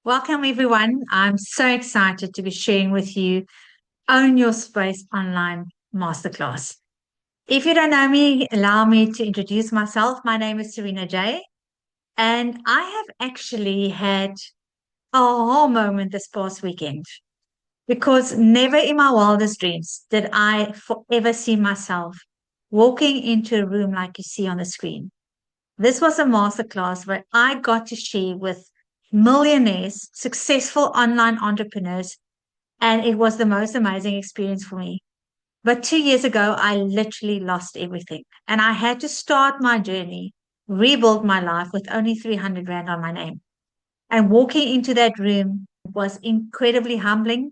Welcome, everyone. I'm so excited to be sharing with you Own Your Space Online Masterclass. If you don't know me, allow me to introduce myself. My name is Serena J, and I have actually had a whole moment this past weekend because never in my wildest dreams did I forever see myself walking into a room like you see on the screen. This was a masterclass where I got to share with millionaires, successful online entrepreneurs, and it was the most amazing experience for me. But 2 years ago, I literally lost everything and I had to start my journey, rebuild my life with only 300 Rand on my name. And walking into that room was incredibly humbling.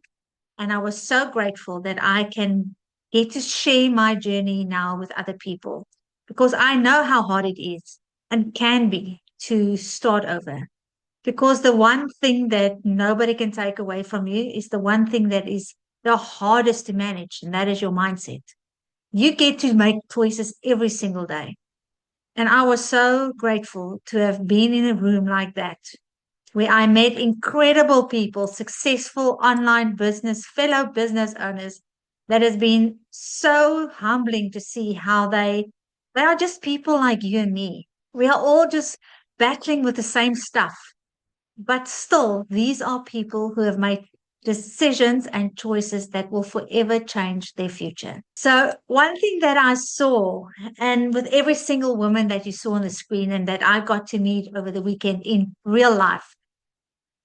And I was so grateful that I can get to share my journey now with other people because I know how hard it is and can be to start over. Because the one thing that nobody can take away from you is the one thing that is the hardest to manage, and that is your mindset. You get to make choices every single day. And I was so grateful to have been in a room like that, where I met incredible people, successful online business, fellow business owners, that has been so humbling to see how they are just people like you and me. We are all just battling with the same stuff. But still, these are people who have made decisions and choices that will forever change their future. So, one thing that I saw, and with every single woman that you saw on the screen and that I got to meet over the weekend in real life,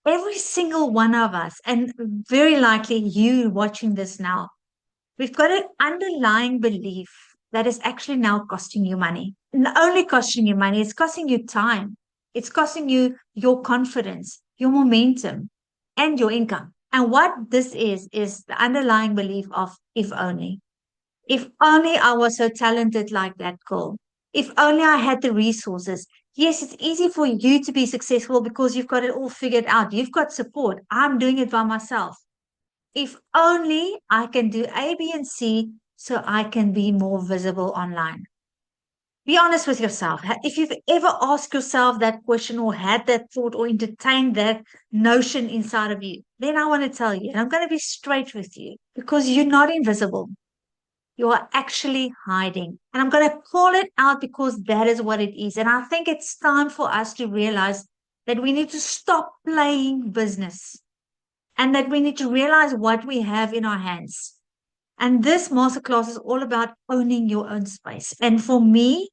every single one of us, and very likely you watching this now, we've got an underlying belief that is actually now costing you money. Not only costing you money, it's costing you time. It's costing you your confidence, your momentum, and your income. And what this is the underlying belief of if only. If only I was so talented like that girl. If only I had the resources. Yes, it's easy for you to be successful because you've got it all figured out. You've got support. I'm doing it by myself. If only I can do A, B, and C so I can be more visible online. Be honest with yourself. If you've ever asked yourself that question or had that thought or entertained that notion inside of you, then I want to tell you, and I'm going to be straight with you because you're not invisible. You are actually hiding. And I'm going to call it out because that is what it is. And I think it's time for us to realize that we need to stop playing business and that we need to realize what we have in our hands. And this masterclass is all about owning your own space. And for me,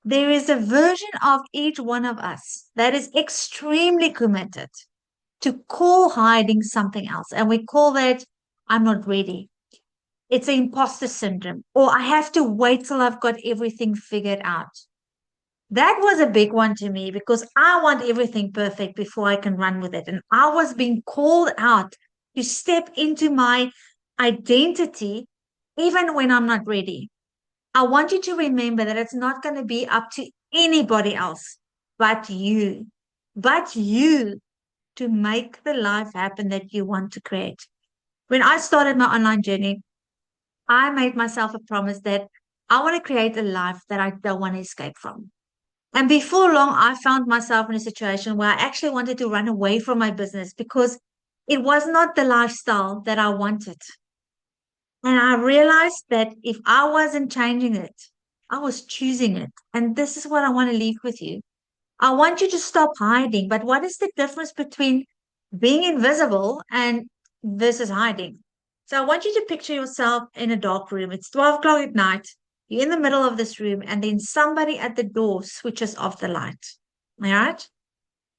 there is a version of each one of us that is extremely committed to call hiding something else. And we call that, I'm not ready. It's an imposter syndrome, or I have to wait till I've got everything figured out. That was a big one to me because I want everything perfect before I can run with it. And I was being called out to step into my identity even when I'm not ready. I want you to remember that it's not going to be up to anybody else but you to make the life happen that you want to create. When I started my online journey, I made myself a promise that I want to create a life that I don't want to escape from. And before long, I found myself in a situation where I actually wanted to run away from my business because it was not the lifestyle that I wanted. And I realized that if I wasn't changing it, I was choosing it. And this is what I want to leave with you. I want you to stop hiding. But what is the difference between being invisible and versus hiding? So I want you to picture yourself in a dark room. It's 12 o'clock at night. You're in the middle of this room, and then somebody at the door switches off the light. All right?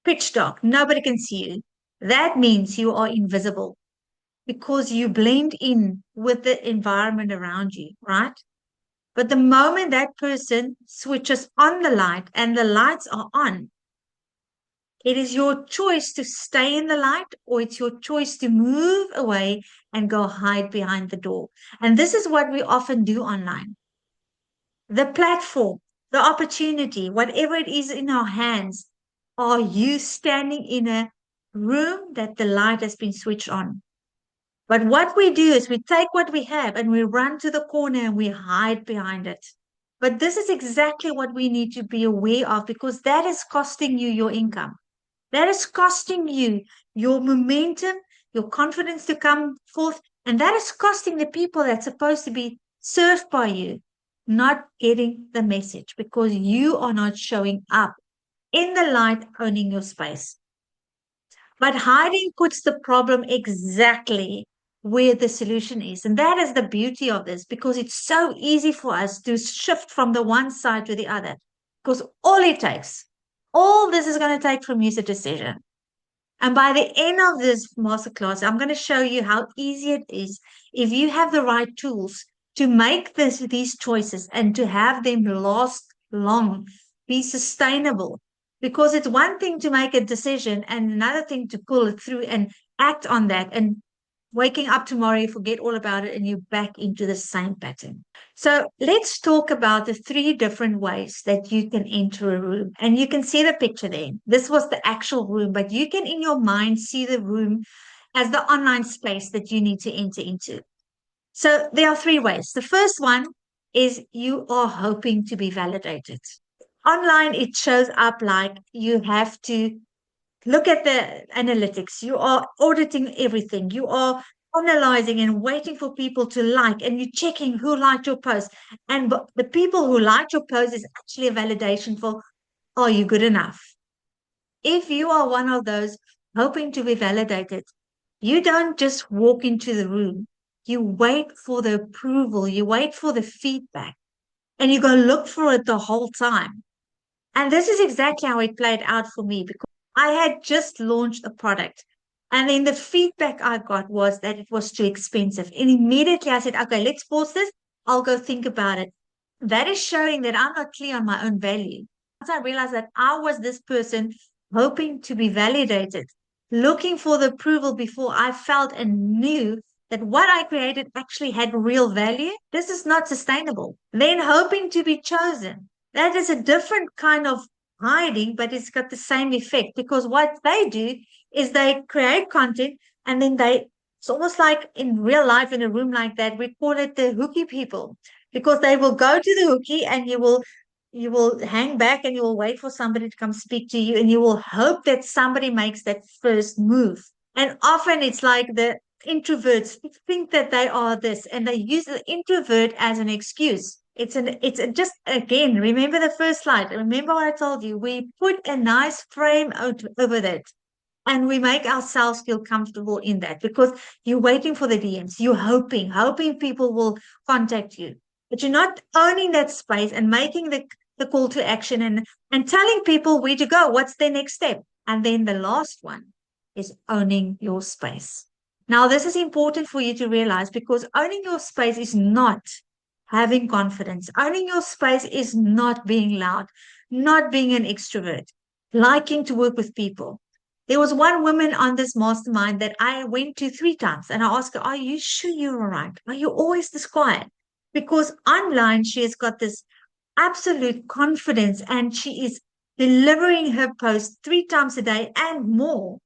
Pitch dark. Nobody can see you. That means you are invisible because you blend in with the environment around you, right? But the moment that person switches on the light and the lights are on, it is your choice to stay in the light or it's your choice to move away and go hide behind the door. And this is what we often do online. The platform, the opportunity, whatever it is in our hands, are you standing in a room that the light has been switched on? But what we do is we take what we have and we run to the corner and we hide behind it. But this is exactly what we need to be aware of because that is costing you your income. That is costing you your momentum, your confidence to come forth. And that is costing the people that's supposed to be served by you not getting the message because you are not showing up in the light, owning your space. But hiding puts the problem exactly where the solution is. And that is the beauty of this because it's so easy for us to shift from the one side to the other. Because all this is going to take from you is a decision. And by the end of this masterclass, I'm going to show you how easy it is if you have the right tools to make these choices and to have them last long, be sustainable. Because it's one thing to make a decision and another thing to pull it through and act on that. And waking up tomorrow, you forget all about it and you're back into the same pattern. So let's talk about the three different ways that you can enter a room. And you can see the picture there. This was the actual room, but you can in your mind see the room as the online space that you need to enter into. So there are three ways. The first one is you are hoping to be validated. Online, it shows up like you have to look at the analytics. You are auditing everything. You are analyzing and waiting for people to like, and you're checking who liked your post. And the people who liked your post is actually a validation for, are you good enough? If you are one of those hoping to be validated, you don't just walk into the room. You wait for the approval. You wait for the feedback, and you go look for it the whole time. And this is exactly how it played out for me because I had just launched a product. And then the feedback I got was that it was too expensive. And immediately I said, okay, let's pause this. I'll go think about it. That is showing that I'm not clear on my own value. Once I realized that I was this person hoping to be validated, looking for the approval before I felt and knew that what I created actually had real value, this is not sustainable. Then hoping to be chosen. That is a different kind of hiding, but it's got the same effect because what they do is they create content and then it's almost like in real life in a room like that, we call it the hooky people because they will go to the hooky and you will hang back and you will wait for somebody to come speak to you and you will hope that somebody makes that first move. And often it's like the introverts think that they are this and they use the introvert as an excuse. Just again, remember the first slide. Remember what I told you. We put a nice frame over that and we make ourselves feel comfortable in that because you're waiting for the DMs. You're hoping people will contact you. But you're not owning that space and making the call to action and telling people where to go. What's their next step? And then the last one is owning your space. Now, this is important for you to realize because owning your space is not having confidence. Owning your space is not being loud, not being an extrovert, liking to work with people. There was one woman on this mastermind that I went to 3 times and I asked her, are you sure you're all right? Are you always this quiet? Because online, she has got this absolute confidence and she is delivering her post 3 times a day and more.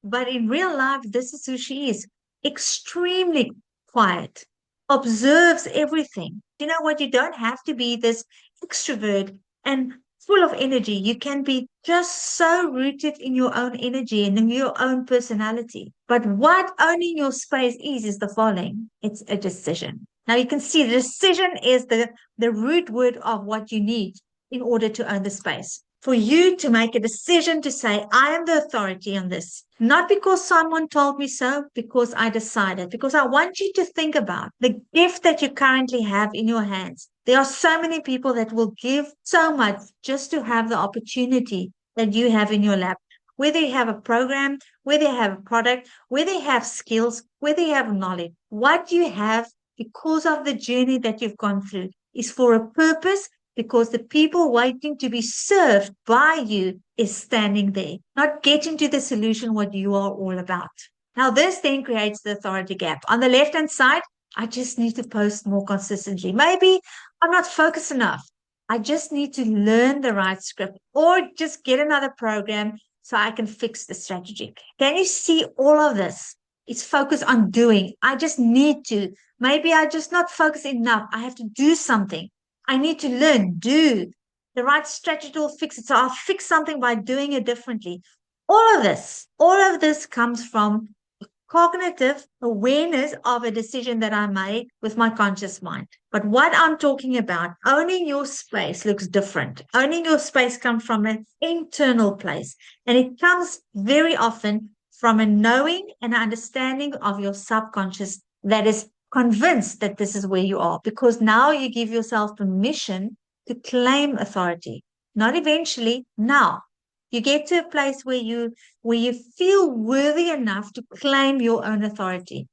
But in real life, this is who she is, extremely quiet, observes everything. You know what? You don't have to be this extrovert and full of energy. You can be just so rooted in your own energy and in your own personality. But what owning your space is the following. It's a decision. Now you can see the decision is the root word of what you need in order to own the space. For you to make a decision to say, I am the authority on this, not because someone told me so, because I decided, because I want you to think about the gift that you currently have in your hands. There are so many people that will give so much just to have the opportunity that you have in your lap. Whether you have a program, whether you have a product, whether you have skills, whether you have knowledge, what you have because of the journey that you've gone through is for a purpose because the people waiting to be served by you is standing there, not getting to the solution what you are all about. Now, this then creates the authority gap. On the left-hand side, I just need to post more consistently. Maybe I'm not focused enough. I just need to learn the right script or just get another program so I can fix the strategy. Can you see all of this? It's focused on doing. I just need to. Maybe I just not focus enough. I have to do something. I need to learn, do the right strategy will fix it. So I'll fix something by doing it differently. All of this comes from cognitive awareness of a decision that I made with my conscious mind. But what I'm talking about, owning your space looks different. Owning your space comes from an internal place, and it comes very often from a knowing and understanding of your subconscious that is convinced that this is where you are, because now you give yourself permission to claim authority, not eventually, now. You get to a place where you feel worthy enough to claim your own authority.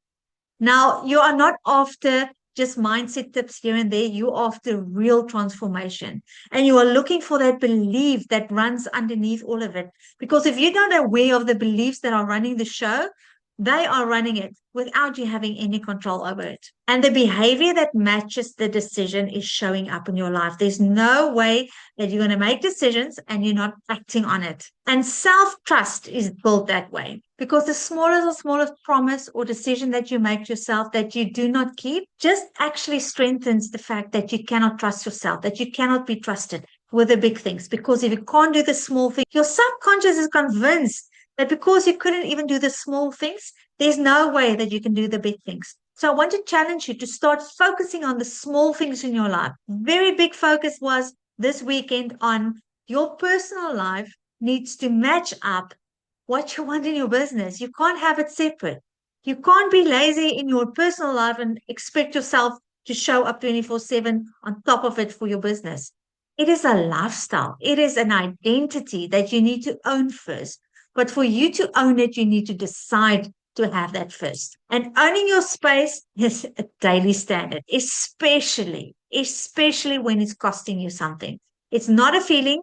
Now, you are not after just mindset tips here and there. You're after real transformation. And you are looking for that belief that runs underneath all of it. Because if you're not aware of the beliefs that are running the show, they are running it without you having any control over it. And the behavior that matches the decision is showing up in your life. There's no way that you're going to make decisions and you're not acting on it. And self trust is built that way, because the smallest promise or decision that you make to yourself that you do not keep just actually strengthens the fact that you cannot trust yourself, that you cannot be trusted with the big things. Because if you can't do the small things, your subconscious is convinced that because you couldn't even do the small things, there's no way that you can do the big things. So I want to challenge you to start focusing on the small things in your life. Very big focus was this weekend on your personal life needs to match up what you want in your business. You can't have it separate. You can't be lazy in your personal life and expect yourself to show up 24/7 on top of it for your business. It is a lifestyle. It is an identity that you need to own first. But for you to own it, you need to decide to have that first. And owning your space is a daily standard, especially when it's costing you something. It's not a feeling,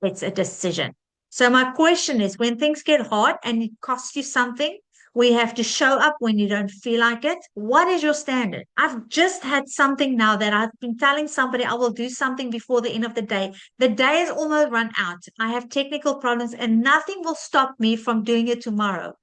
it's a decision. So my question is, when things get hard and it costs you something, we have to show up when you don't feel like it. What is your standard? I've just had something now that I've been telling somebody I will do something before the end of the day. The day is almost run out. I have technical problems and nothing will stop me from doing it tomorrow.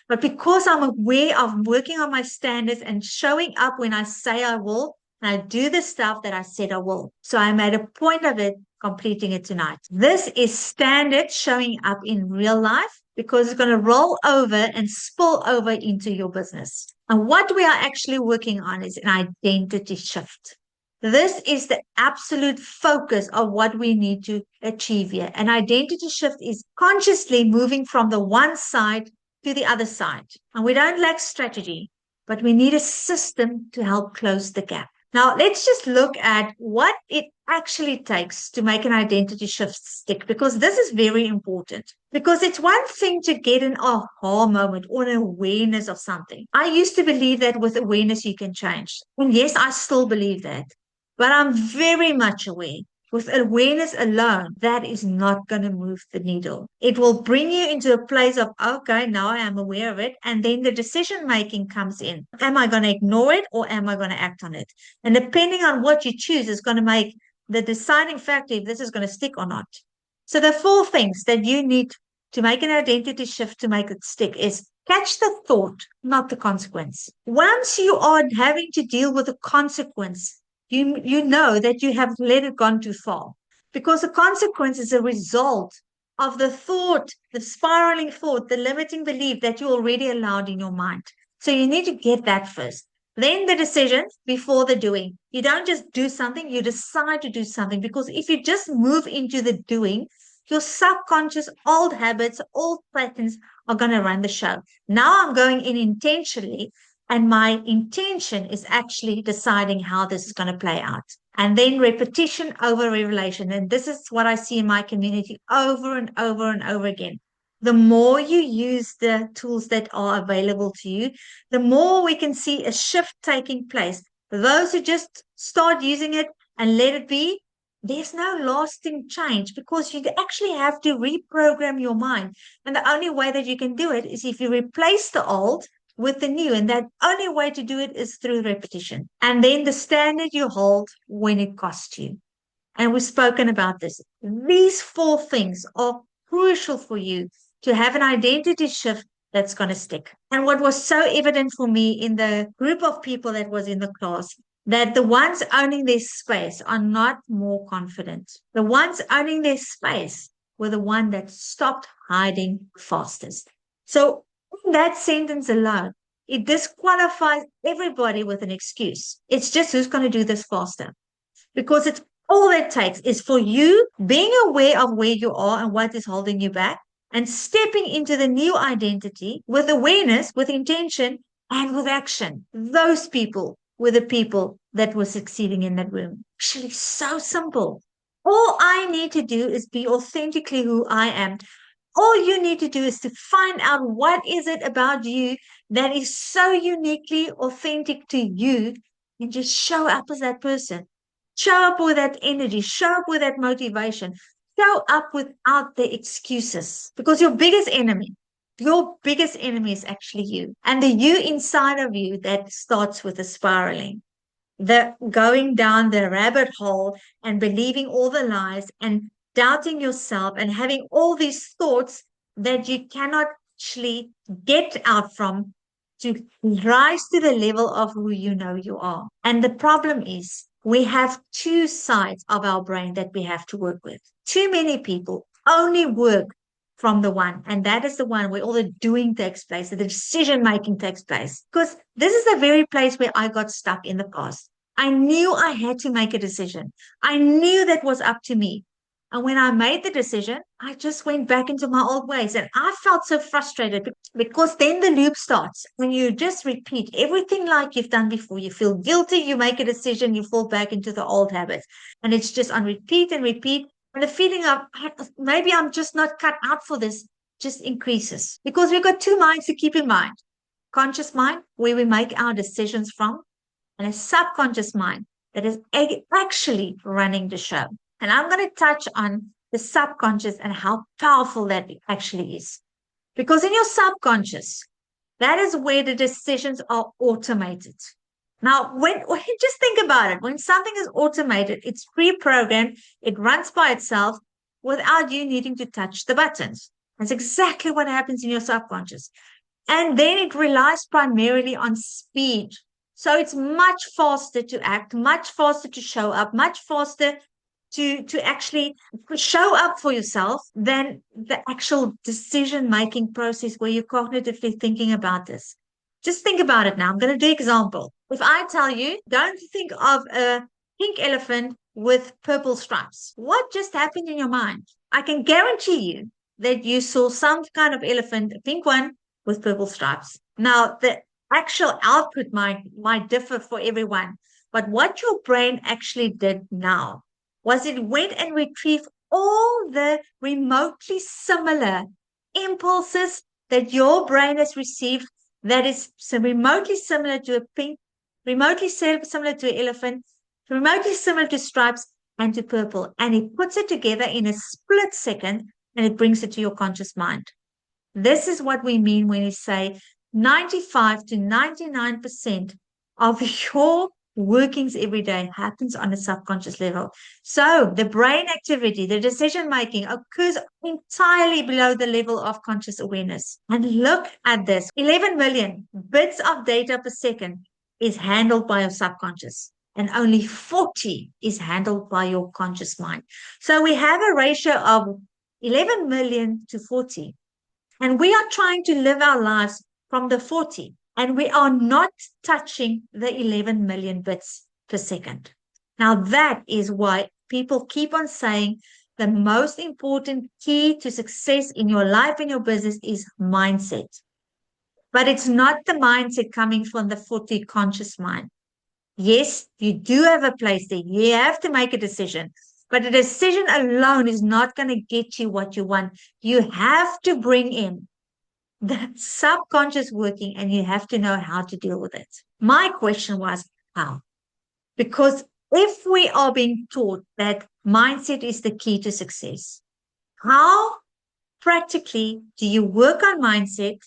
But because I'm aware of working on my standards and showing up when I say I will, and I do the stuff that I said I will. So I made a point of it, completing it tonight. This is standard showing up in real life, because it's going to roll over and spill over into your business. And what we are actually working on is an identity shift. This is the absolute focus of what we need to achieve here. An identity shift is consciously moving from the one side to the other side. And we don't lack strategy, but we need a system to help close the gap. Now, let's just look at what it actually takes to make an identity shift stick, because this is very important. Because it's one thing to get an aha moment or an awareness of something. I used to believe that with awareness you can change. And yes, I still believe that. But I'm very much aware. With awareness alone, that is not going to move the needle. It will bring you into a place of, okay, now I am aware of it. And then the decision making comes in. Am I going to ignore it or am I going to act on it? And depending on what you choose is going to make the deciding factor if this is going to stick or not. So the four things that you need to make an identity shift to make it stick is catch the thought, not the consequence. Once you are having to deal with the consequence, you know that you have let it gone too far, because the consequence is a result of the thought, the spiraling thought, the limiting belief that you already allowed in your mind. So you need to get that first. Then the decision before the doing. You don't just do something, you decide to do something, because if you just move into the doing, your subconscious old habits, old patterns are going to run the show. Now I'm going in intentionally, and my intention is actually deciding how this is going to play out. And then repetition over revelation. And this is what I see in my community over and over and over again. The more you use the tools that are available to you, the more we can see a shift taking place. For those who just start using it and let it be, there's no lasting change, because you actually have to reprogram your mind. And the only way that you can do it is if you replace the old with the new. And that only way to do it is through repetition. And then the standard you hold when it costs you. And we've spoken about this. These four things are crucial for you to have an identity shift that's going to stick. And what was so evident for me in the group of people that was in the class, that the ones owning their space are not more confident. The ones owning their space were the one that stopped hiding fastest. So in that sentence alone, it disqualifies everybody with an excuse. It's just who's going to do this faster. Because it's all it takes is for you being aware of where you are and what is holding you back and stepping into the new identity with awareness, with intention, and with action. Those people were the people that were succeeding in that room. Actually, so simple. All I need to do is be authentically who I am. All you need to do is to find out what is it about you that is so uniquely authentic to you and just show up as that person. Show up with that energy, show up with that motivation, show up without the excuses because your biggest enemy is actually you and the you inside of you that starts with the spiraling, the going down the rabbit hole and believing all the lies and doubting yourself and having all these thoughts that you cannot actually get out from to rise to the level of who you know you are. And the problem is we have two sides of our brain that we have to work with. Too many people only work from the one, and that is the one where all the doing takes place, the decision making takes place. Because this is the very place where I got stuck in the past. I knew I had to make a decision. I knew that was up to me. And when I made the decision, I just went back into my old ways. And I felt so frustrated because then the loop starts and you just repeat everything like you've done before. You feel guilty, you make a decision, you fall back into the old habits. And it's just on repeat and repeat. And the feeling of maybe I'm just not cut out for this just increases because we've got two minds to keep in mind. Conscious mind, where we make our decisions from, and a subconscious mind that is actually running the show. And I'm going to touch on the subconscious and how powerful that actually is. Because in your subconscious, that is where the decisions are automated. Now, when just think about it, when something is automated, it's pre-programmed, it runs by itself without you needing to touch the buttons. That's exactly what happens in your subconscious. And then it relies primarily on speed. So it's much faster to act, much faster to show up, much faster to actually show up for yourself than the actual decision-making process where you're cognitively thinking about this. Just think about it now. I'm going to do an example. If I tell you, don't think of a pink elephant with purple stripes, what just happened in your mind? I can guarantee you that you saw some kind of elephant, a pink one with purple stripes. Now, the actual output might differ for everyone, but what your brain actually did now was it went and retrieved all the remotely similar impulses that your brain has received that is so remotely similar to a pink, remotely similar to an elephant, remotely similar to stripes and to purple. And it puts it together in a split second and it brings it to your conscious mind. This is what we mean when we say 95 to 99% of your workings every day happens on a subconscious level. So the brain activity, the decision making occurs entirely below the level of conscious awareness. And look at this, 11 million bits of data per second is handled by your subconscious and only 40 is handled by your conscious mind. So we have a ratio of 11 million to 40. And we are trying to live our lives from the 40. And we are not touching the 11 million bits per second. Now, that is why people keep on saying the most important key to success in your life and your business is mindset. But it's not the mindset coming from the 40 conscious mind. Yes, you do have a place there. You have to make a decision. But a decision alone is not going to get you what you want. You have to bring in that subconscious working and you have to know how to deal with it. My question was how? Because if we are being taught that mindset is the key to success, how practically do you work on mindset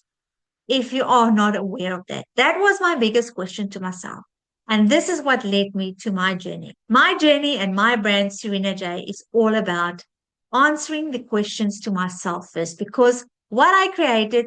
if you are not aware of that? That was my biggest question to myself. And this is what led me to my journey. My journey and my brand, Serena J, is all about answering the questions to myself first, because what I created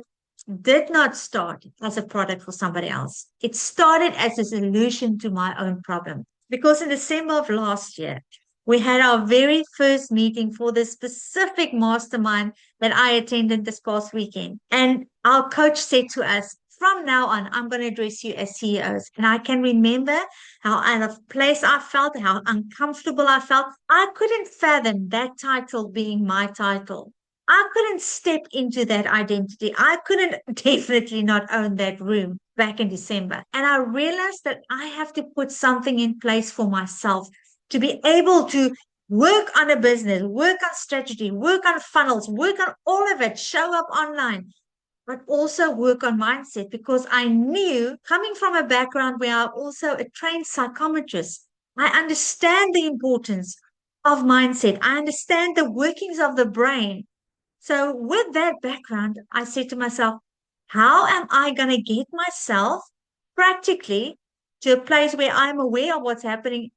did not start as a product for somebody else. It started as a solution to my own problem. Because in December of last year, We had our very first meeting for the specific mastermind that I attended this past weekend. And our coach said to us, from now on, I'm going to address you as CEOs. And I can remember how out of place I felt, how uncomfortable I felt. I couldn't fathom that title being my title. I couldn't step into that identity. I couldn't definitely not own that room back in December. And I realized that I have to put something in place for myself to be able to work on a business, work on strategy, work on funnels, work on all of it, show up online, but also work on mindset because I knew coming from a background where I'm also a trained psychometrist, I understand the importance of mindset. I understand the workings of the brain. So with that background, I said to myself, how am I going to get myself practically to a place where I'm aware of what's happening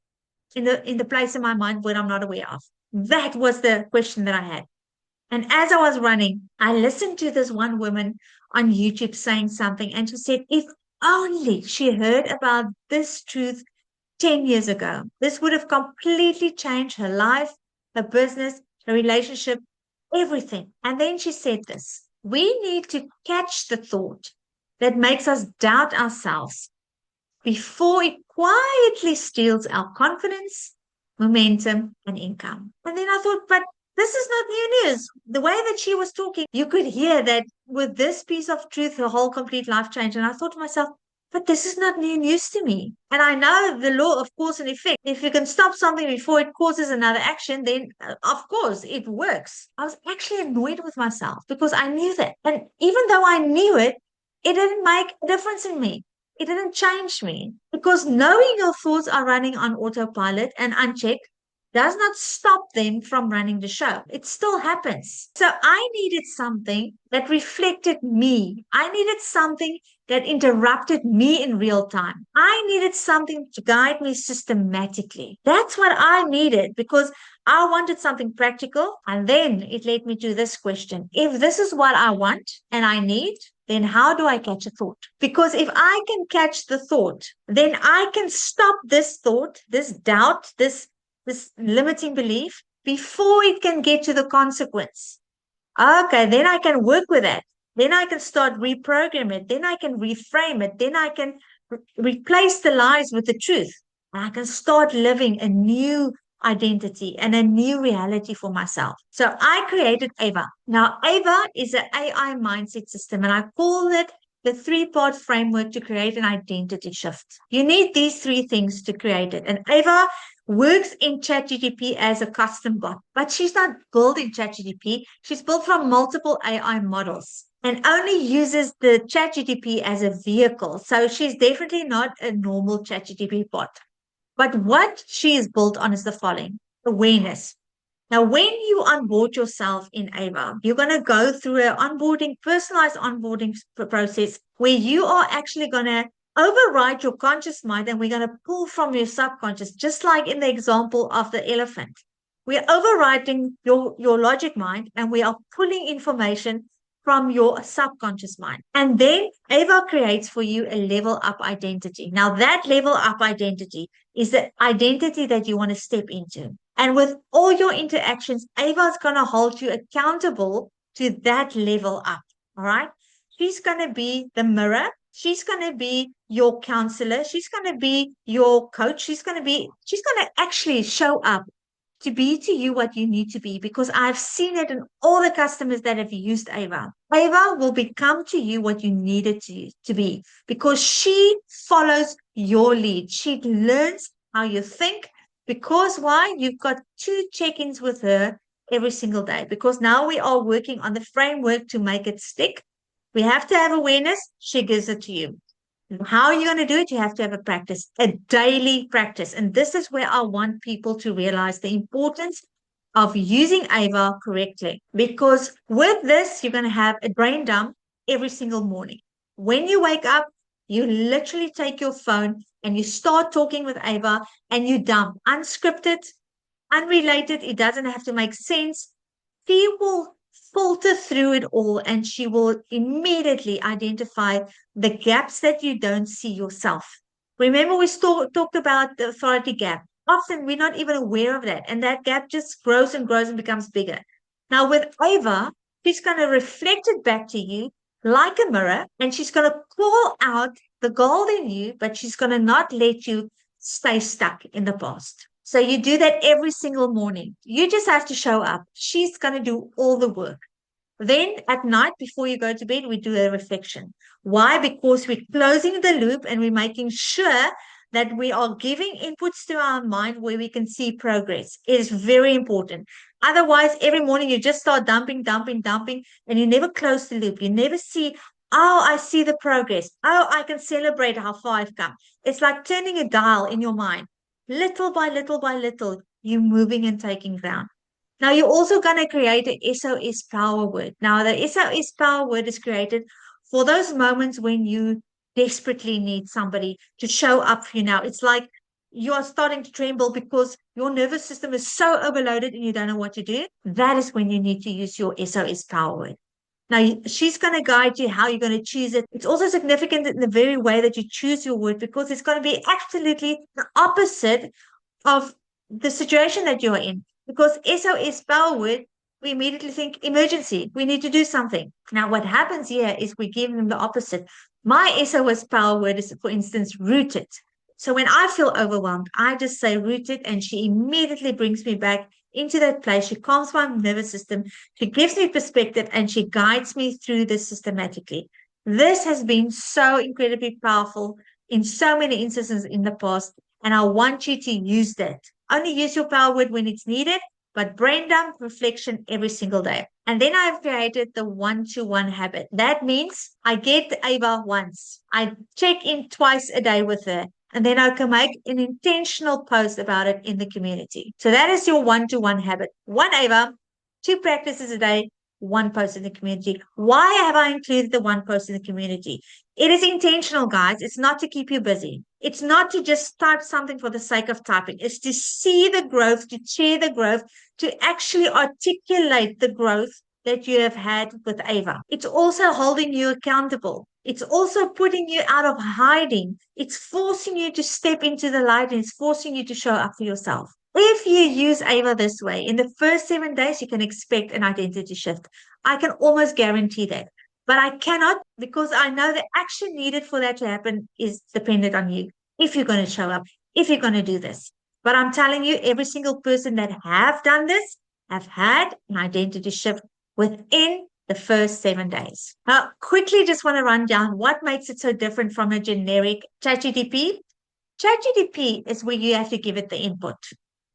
in the place in my mind where I'm not aware of? That was the question that I had. And as I was running, I listened to this one woman on YouTube saying something, and she said, if only she heard about this truth 10 years ago, this would have completely changed her life, her business, her relationship, everything. And then she said this, we need to catch the thought that makes us doubt ourselves before it quietly steals our confidence, momentum, and income. And then I thought, but this is not new news. The way that she was talking, you could hear that with this piece of truth, her whole complete life changed. And I thought to myself, but this is not new news to me. And I know the law of cause and effect. If you can stop something before it causes another action, then of course it works. I was actually annoyed with myself because I knew that. And even though I knew it, it didn't make a difference in me. It didn't change me because knowing your thoughts are running on autopilot and unchecked does not stop them from running the show. It still happens. So I needed something that reflected me. I needed something that interrupted me in real time. I needed something to guide me systematically. That's what I needed because I wanted something practical. And then it led me to this question. If this is what I want and I need, then how do I catch a thought? Because if I can catch the thought, then I can stop this thought, this doubt, this limiting belief before it can get to the consequence. Okay, then I can work with that. Then I can start reprogram it. Then I can reframe it. Then I can replace the lies with the truth. And I can start living a new identity and a new reality for myself. So I created Ava. Now, Ava is an AI mindset system, and I call it the three-part framework to create an identity shift. You need these three things to create it. And Ava works in ChatGPT as a custom bot, but she's not built in ChatGPT. She's built from multiple AI models and only uses the ChatGPT as a vehicle. So she's definitely not a normal ChatGPT bot. But what she is built on is the following: awareness. Now, when you onboard yourself in Ava, you're going to go through an onboarding, personalized onboarding process where you are actually going to override your conscious mind and we're going to pull from your subconscious, just like in the example of the elephant. We're overriding your logic mind and we are pulling information from your subconscious mind. And then Ava creates for you a level up identity. Now, that level up identity is the identity that you want to step into. And with all your interactions, Ava is going to hold you accountable to that level up. All right. She's going to be the mirror. She's going to be your counselor. She's going to be your coach. She's going to actually show up to be to you what you need to be, because I've seen it in all the customers that have used Ava. Ava will become to you what you need it to be, because she follows your lead. She learns how you think. Because why? You've got 2 check-ins with her every single day, because now we are working on the framework to make it stick. We have to have awareness. She gives it to you. How are you going to do it? You have to have a daily practice. And this is where I want people to realize the importance of using Ava correctly. Because with this, you're going to have a brain dump every single morning. When you wake up, you literally take your phone and you start talking with Ava and you dump unscripted, unrelated. It doesn't have to make sense. She will filter through it all and she will immediately identify the gaps that you don't see yourself. Remember, we talked about the authority gap. often we're not even aware of that. And that gap just grows and grows and becomes bigger. Now, with Ava, she's going to reflect it back to you like a mirror, and she's going to call out the gold in you, but she's going to not let you stay stuck in the past. So you do that every single morning. You just have to show up. She's going to do all the work. Then at night, before you go to bed, we do a reflection. Why? Because we're closing the loop and we're making sure that we are giving inputs to our mind where we can see progress. It is very important. Otherwise, every morning you just start dumping, and you never close the loop. You never see, oh, I see the progress. Oh, I can celebrate how far I've come. It's like turning a dial in your mind. Little by little by little, you're moving and taking ground. Now, you're also going to create an SOS power word. Now, the SOS power word is created for those moments when you desperately need somebody to show up for you. Now, it's like you are starting to tremble because your nervous system is so overloaded and you don't know what to do. That is when you need to use your SOS power word. Now, she's going to guide you how you're going to choose it. It's also significant in the very way that you choose your word because it's going to be absolutely the opposite of the situation that you're in. Because SOS power word, we immediately think emergency. We need to do something. Now, what happens here is we give them the opposite. My SOS power word is, for instance, rooted. So when I feel overwhelmed, I just say rooted, and she immediately brings me back into that place. She calms my nervous system. She gives me perspective and she guides me through this systematically. This has been so incredibly powerful in so many instances in the past. And I want you to use that. Only use your power word when it's needed, but brain dump reflection every single day. And then I've created the 1-to-1 habit. That means I get Ava once. I check in twice a day with her. And then I can make an intentional post about it in the community. So that is your 1-to-1 habit. One Ava, 2 practices a day, 1 post in the community. Why have I included the 1 post in the community? It is intentional, guys. It's not to keep you busy. It's not to just type something for the sake of typing. It's to see the growth, to share the growth, to actually articulate the growth that you have had with Ava. It's also holding you accountable. It's also putting you out of hiding. It's forcing you to step into the light, and it's forcing you to show up for yourself. If you use Ava this way, in the first 7 days, you can expect an identity shift. I can almost guarantee that. But I cannot, because I know the action needed for that to happen is dependent on you. If you're going to show up, if you're going to do this. But I'm telling you, every single person that have done this have had an identity shift within the first 7 days. Now, quickly just want to run down what makes it so different from a generic ChatGPT. ChatGPT is where you have to give it the input.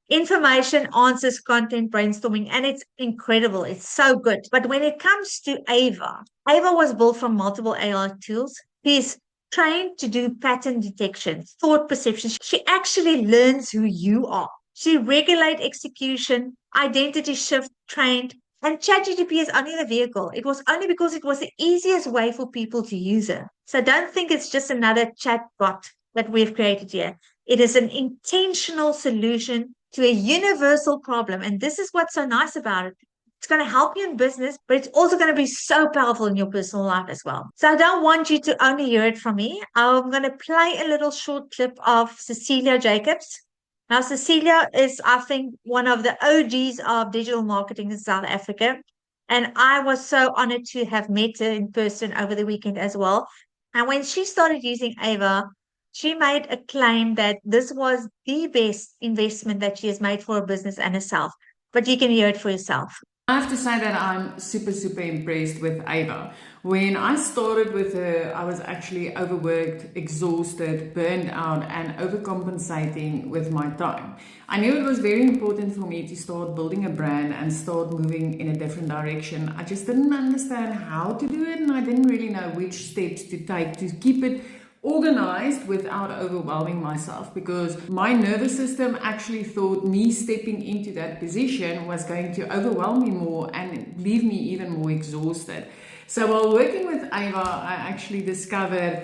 Information, answers, content, brainstorming, and it's incredible. It's so good. But when it comes to Ava, Ava was built from multiple AI tools. She's trained to do pattern detection, thought perception. She actually learns who you are. She regulates execution, identity shift, trained. And ChatGPT is only the vehicle. It was only because it was the easiest way for people to use it. So don't think it's just another chat bot that we've created here. It is an intentional solution to a universal problem. And this is what's so nice about it. It's going to help you in business, but it's also going to be so powerful in your personal life as well. So I don't want you to only hear it from me. I'm going to play a little short clip of Cecilia Jacobs. Now, Cecilia is, I think, one of the OGs of digital marketing in South Africa. And I was so honored to have met her in person over the weekend as well. And when she started using Ava, she made a claim that this was the best investment that she has made for her business and herself. But you can hear it for yourself. I have to say that I'm super impressed with Ava. When I started with her, I was actually overworked, exhausted, burned out, and overcompensating with my time. I knew it was very important for me to start building a brand and start moving in a different direction. I just didn't understand how to do it, and I didn't really know which steps to take to keep it organized without overwhelming myself, because my nervous system actually thought me stepping into that position was going to overwhelm me more and leave me even more exhausted. So while working with Ava, I actually discovered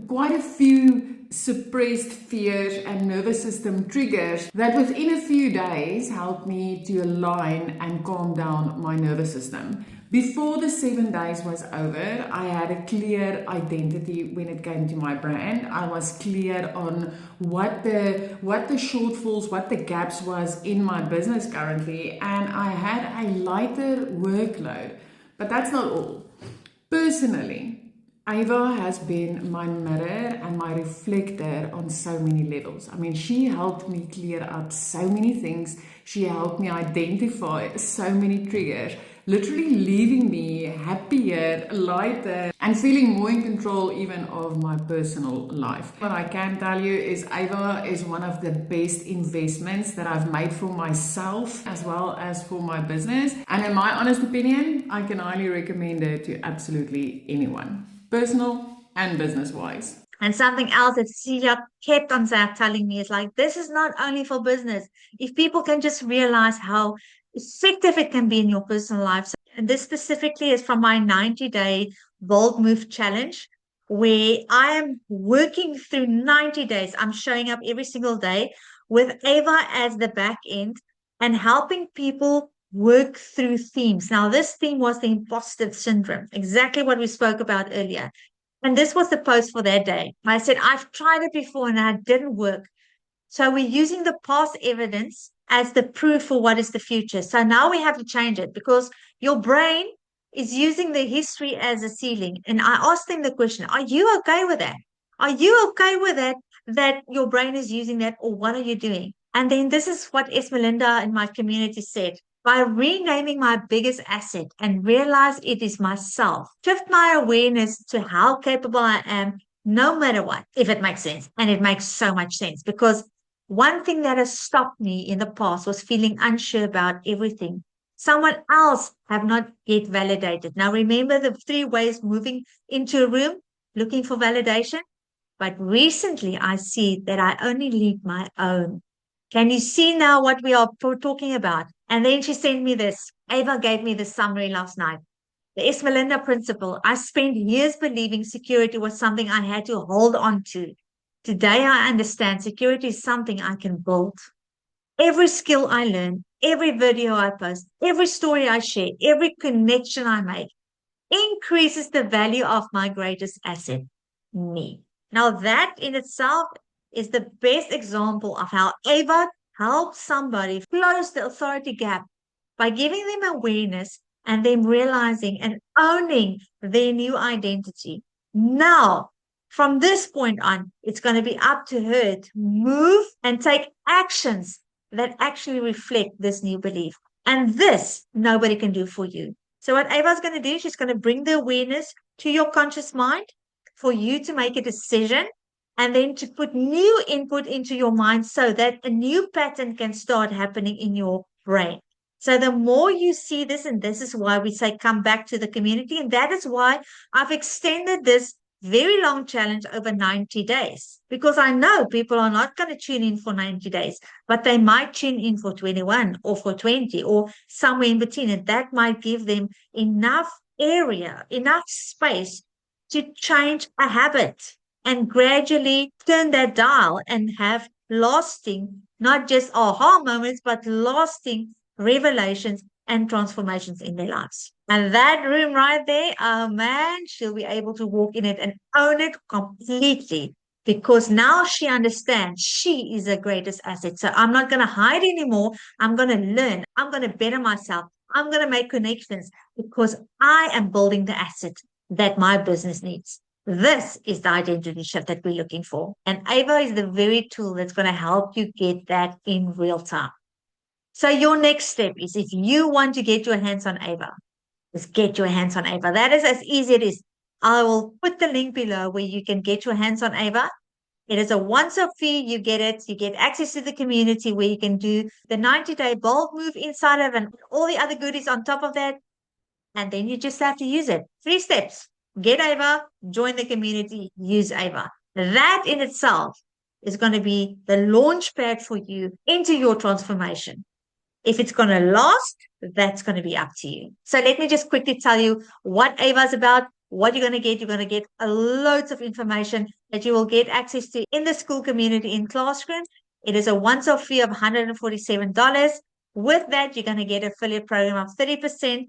quite a few suppressed fears and nervous system triggers that within a few days helped me to align and calm down my nervous system. Before the 7 days was over, I had a clear identity when it came to my brand. I was clear on what the shortfalls, what the gaps was in my business currently, and I had a lighter workload. But that's not all. Personally, Ava has been my mirror and my reflector on so many levels. I mean, she helped me clear up so many things. She helped me identify so many triggers, literally leaving me happier, lighter, and feeling more in control even of my personal life. What I can tell you is Ava is one of the best investments that I've made for myself as well as for my business. And in my honest opinion, I can highly recommend it to absolutely anyone, personal and business wise. And something else that Cecilia kept on telling me is like, this is not only for business. If people can just realize how effective it can be in your personal life. So, and this specifically is from my 90-day Bold Move Challenge, where I am working through 90 days. I'm showing up every single day with Ava as the back end and helping people work through themes. Now, this theme was the imposter syndrome, exactly what we spoke about earlier. And this was the post for that day. I said, I've tried it before and it didn't work. So we're using the past evidence as the proof for what is the future. So now we have to change it because your brain is using the history as a ceiling. And I asked them the question, are you okay with that? Are you okay with that, that your brain is using that, or what are you doing? And then this is what Esmelinda in my community said. By renaming my biggest asset and realize it is myself, shift my awareness to how capable I am, no matter what, if it makes sense. And it makes so much sense because one thing that has stopped me in the past was feeling unsure about everything. Someone else have not yet validated. Now remember the 3 ways moving into a room, looking for validation. But recently I see that I only need my own. Can you see now what we are talking about? And then she sent me this. Ava gave me the summary last night. The Esmelinda principle. I spent years believing security was something I had to hold on to. Today I understand security is something I can build. Every skill I learn, every video I post, every story I share, every connection I make increases the value of my greatest asset, me. Now, that in itself is the best example of how Ava helps somebody close the authority gap by giving them awareness and them realizing and owning their new identity. Now, from this point on, it's going to be up to her to move and take actions that actually reflect this new belief. And this nobody can do for you. So what Ava's going to do, she's going to bring the awareness to your conscious mind for you to make a decision and then to put new input into your mind so that a new pattern can start happening in your brain. So the more you see this, and this is why we say come back to the community, and that is why I've extended this very long challenge over 90 days, because I know people are not going to tune in for 90 days, but they might tune in for 21 or for 20 or somewhere in between. And that might give them enough area, enough space to change a habit and gradually turn that dial and have lasting, not just aha moments, but lasting revelations and transformations in their lives. And that room right there, oh man, she'll be able to walk in it and own it completely because now she understands she is the greatest asset. So I'm not going to hide anymore. I'm going to learn. I'm going to better myself. I'm going to make connections because I am building the asset that my business needs. This is the identity shift that we're looking for. And Ava is the very tool that's going to help you get that in real time. So your next step is if you want to get your hands on Ava, just get your hands on Ava. That is as easy as it is. I will put the link below where you can get your hands on Ava. It is a once-off fee. You get it. You get access to the community where you can do the 90-day bold move inside of and all the other goodies on top of that. And then you just have to use it. 3 steps. Get Ava, join the community, use Ava. That in itself is going to be the launch pad for you into your transformation. If it's going to last, that's going to be up to you. So let me just quickly tell you what Ava is about, what you're going to get. You're going to get loads of information that you will get access to in the school community in Classroom. It is a once-off fee of $147. With that, you're going to get an affiliate program of 30%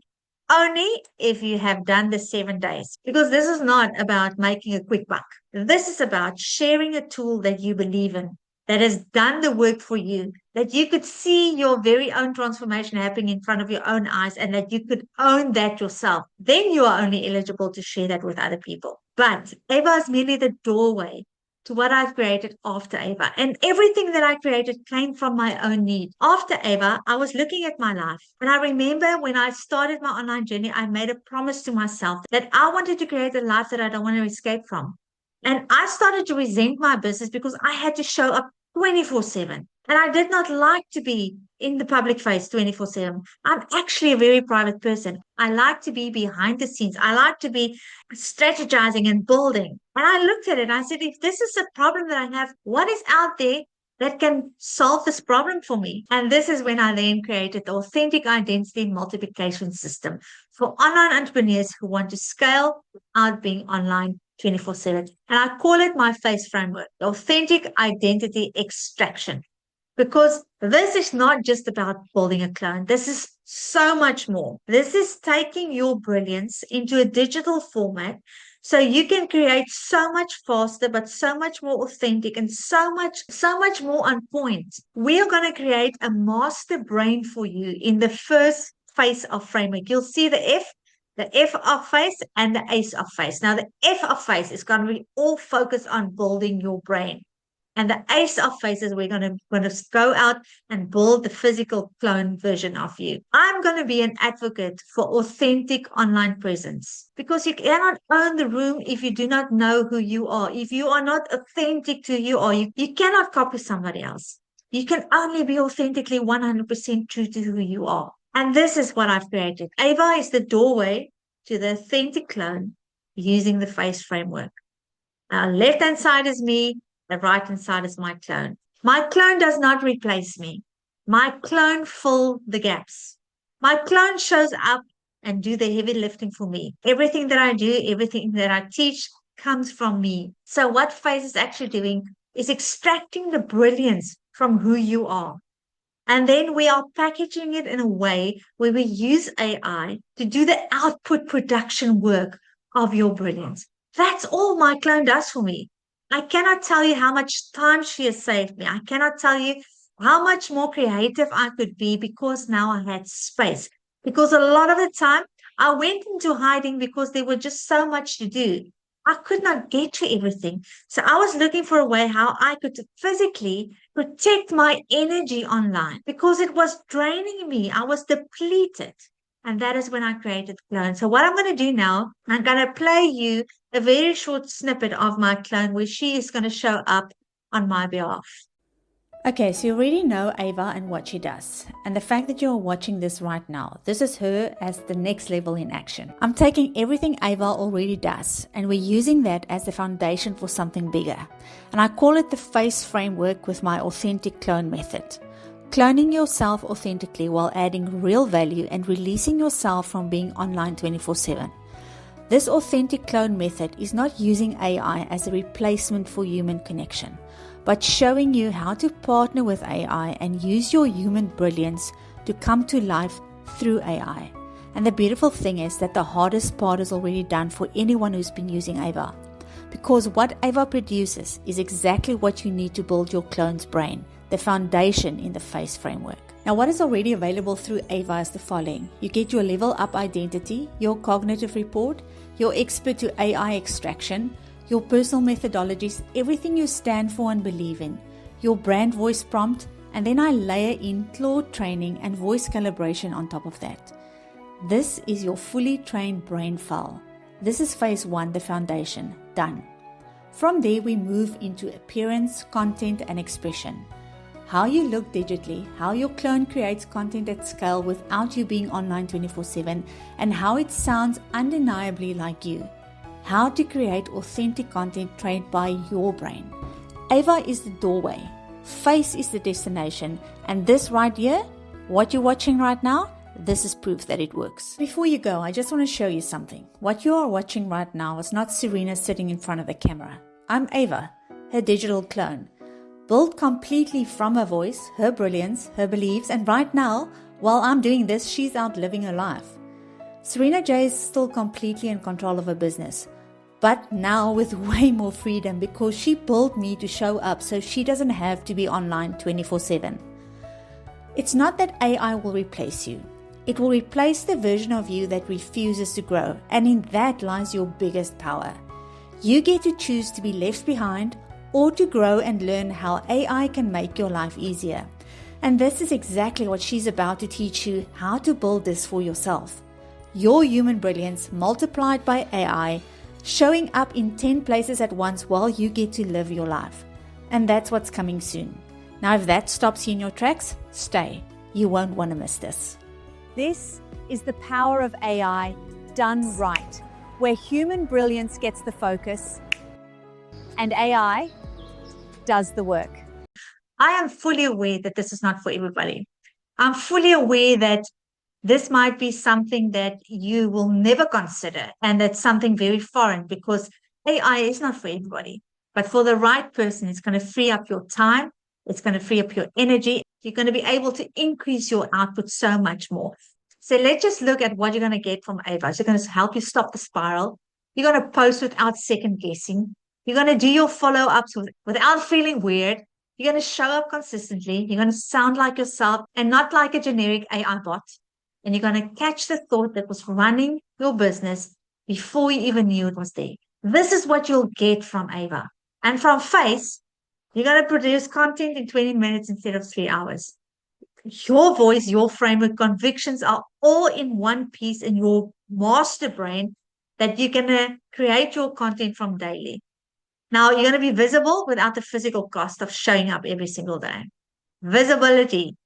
only if you have done the 7 days, because this is not about making a quick buck. This is about sharing a tool that you believe in, that has done the work for you, that you could see your very own transformation happening in front of your own eyes, and that you could own that yourself. Then you are only eligible to share that with other people. But Ava is merely the doorway to what I've created after Ava. And everything that I created came from my own need. After Ava, I was looking at my life. And I remember when I started my online journey, I made a promise to myself that I wanted to create a life that I don't want to escape from. And I started to resent my business because I had to show up 24/7. And I did not like to be in the public face 24/7. I'm actually a very private person. I like to be behind the scenes. I like to be strategizing and building. And I looked at it and I said, if this is a problem that I have, what is out there that can solve this problem for me? And this is when I then created the Authentic Identity Multiplication System for online entrepreneurs who want to scale out being online 24/7. And I call it my FACE framework, the Authentic Identity Extraction. Because this is not just about building a clone. This is so much more. This is taking your brilliance into a digital format so you can create so much faster, but so much more authentic and so much more on point. We are going to create a master brain for you in the first phase of framework. You'll see the F of FACE and the ACE of FACE. Now, the F of FACE is going to be all focused on building your brain. And the ACE of FACE is we're going to go out and build the physical clone version of you. I'm going to be an advocate for authentic online presence, because you cannot own the room if you do not know who you are. If you are not authentic to who you are, you cannot copy somebody else. You can only be authentically 100% true to who you are. And this is what I've created. Ava is the doorway to the authentic clone using the FACE framework. Now, left-hand side is me. The right-hand side is my clone. My clone does not replace me. My clone fills the gaps. My clone shows up and do the heavy lifting for me. Everything that I do, everything that I teach comes from me. So what FACE is actually doing is extracting the brilliance from who you are. And then we are packaging it in a way where we use AI to do the output production work of your brilliance. That's all my clone does for me. I cannot tell you how much time she has saved me. I cannot tell you how much more creative I could be because now I had space. Because a lot of the time I went into hiding because there was just so much to do. I could not get to everything. So I was looking for a way how I could physically protect my energy online because it was draining me. I was depleted. And that is when I created Clone. So what I'm going to do now, I'm going to play you a very short snippet of my clone where she is going to show up on my behalf. Okay, so you already know Ava and what she does. And the fact that you're watching this right now, this is her as the next level in action. I'm taking everything Ava already does, and we're using that as the foundation for something bigger. And I call it the FACE framework with my authentic clone method. Cloning yourself authentically while adding real value and releasing yourself from being online 24/7. This authentic clone method is not using AI as a replacement for human connection, but showing you how to partner with AI and use your human brilliance to come to life through AI. And the beautiful thing is that the hardest part is already done for anyone who's been using Ava. Because what Ava produces is exactly what you need to build your clone's brain, the foundation in the FACE framework. Now, what is already available through Ava is the following. You get your level up identity, your cognitive report, your expert to AI extraction, your personal methodologies, everything you stand for and believe in, your brand voice prompt, and then I layer in Claude training and voice calibration on top of that. This is your fully trained brain file. This is phase 1, the foundation, done. From there, we move into appearance, content, and expression. How you look digitally, how your clone creates content at scale without you being online 24/7, and how it sounds undeniably like you. How to create authentic content trained by your brain. Ava is the doorway, FACE is the destination, and this right here, what you're watching right now, this is proof that it works. Before you go, I just want to show you something. What you are watching right now is not Serena sitting in front of the camera. I'm Ava, her digital clone, built completely from her voice, her brilliance, her beliefs, and right now, while I'm doing this, she's out living her life. Serena J is still completely in control of her business, but now with way more freedom because she built me to show up so she doesn't have to be online 24/7. It's not that AI will replace you. It will replace the version of you that refuses to grow, and in that lies your biggest power. You get to choose to be left behind or to grow and learn how AI can make your life easier. And this is exactly what she's about to teach you, how to build this for yourself. Your human brilliance multiplied by AI, showing up in 10 places at once while you get to live your life. And that's what's coming soon. Now, if that stops you in your tracks, stay. You won't want to miss this. This is the power of AI done right, where human brilliance gets the focus and AI does the work. I am fully aware that this is not for everybody. I'm fully aware that this might be something that you will never consider, and that's something very foreign because AI is not for everybody. But for the right person, it's going to free up your time. It's going to free up your energy. You're going to be able to increase your output so much more. So let's just look at what you're going to get from Ava. So it's going to help you stop the spiral. You're going to post without second guessing. You're going to do your follow-ups without feeling weird. You're going to show up consistently. You're going to sound like yourself and not like a generic AI bot. And you're going to catch the thought that was running your business before you even knew it was there. This is what you'll get from Ava. And from Face, you're going to produce content in 20 minutes instead of 3 hours. Your voice, your framework, convictions are all in one piece in your master brain that you're going to create your content from daily. Now, you're going to be visible without the physical cost of showing up every single day. Visibility.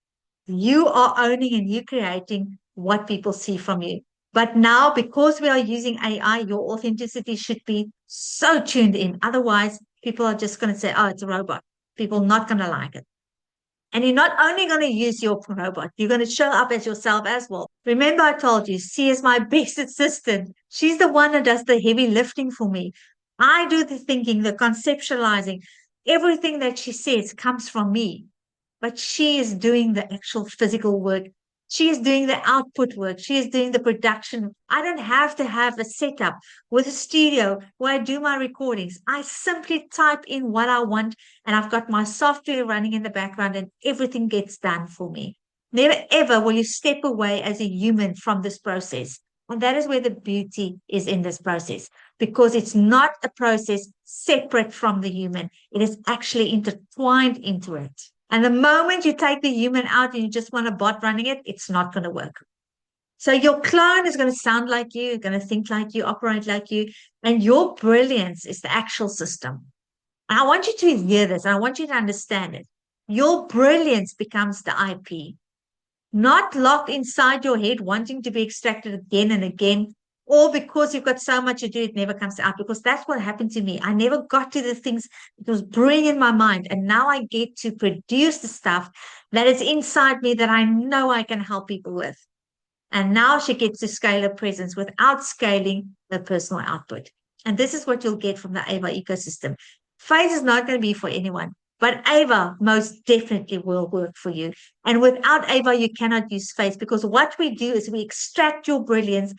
You are owning and you creating what people see from you. But now, because we are using AI, your authenticity should be so tuned in. Otherwise, people are just going to say, oh, it's a robot. People are not going to like it. And you're not only going to use your robot, you're going to show up as yourself as well. Remember, I told you, she is my best assistant. She's the one that does the heavy lifting for me. I do the thinking, the conceptualizing. Everything that she says comes from me. But she is doing the actual physical work. She is doing the output work. She is doing the production. I don't have to have a setup with a studio where I do my recordings. I simply type in what I want and I've got my software running in the background and everything gets done for me. Never ever will you step away as a human from this process. And that is where the beauty is in this process, because it's not a process separate from the human. It is actually intertwined into it. And the moment you take the human out and you just want a bot running it, it's not going to work. So your clone is going to sound like you, going to think like you, operate like you, and your brilliance is the actual system. And I want you to hear this, and I want you to understand it. Your brilliance becomes the IP, not locked inside your head, wanting to be extracted again and again, or because you've got so much to do, it never comes out, because that's what happened to me. I never got to the things that was brewing in my mind. And now I get to produce the stuff that is inside me that I know I can help people with. And now she gets to scale her presence without scaling her personal output. And this is what you'll get from the Ava ecosystem. Face is not going to be for anyone, but Ava most definitely will work for you. And without Ava, you cannot use Face, because what we do is we extract your brilliance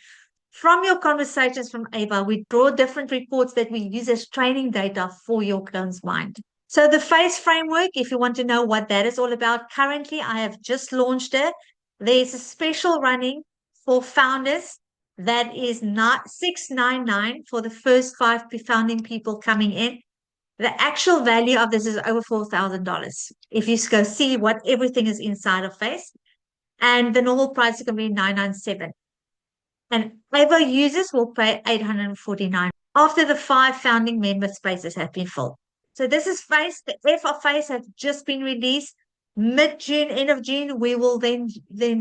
from your conversations from Ava. We draw different reports that we use as training data for your clone's mind. So the Face framework, if you want to know what that is all about, currently I have just launched it. There's a special running for founders that is not $699 for the first 5 founding people coming in. The actual value of this is over $4,000. If you go see what everything is inside of Face, and the normal price is going to be $997. And Ava users will pay $849 after the 5 founding member spaces have been filled. So this is Face. The F of Face has just been released. Mid-June, end of June, we will then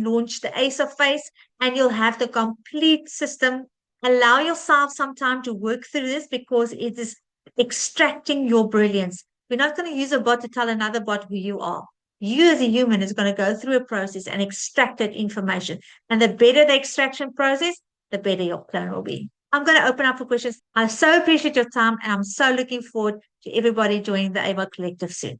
launch the Ace of Face, and you'll have the complete system. Allow yourself some time to work through this, because it is extracting your brilliance. We're not going to use a bot to tell another bot who you are. You as a human is going to go through a process and extract that information. And the better the extraction process, the better your clone will be. I'm going to open up for questions. I so appreciate your time, and I'm so looking forward to everybody joining the Ava Collective soon.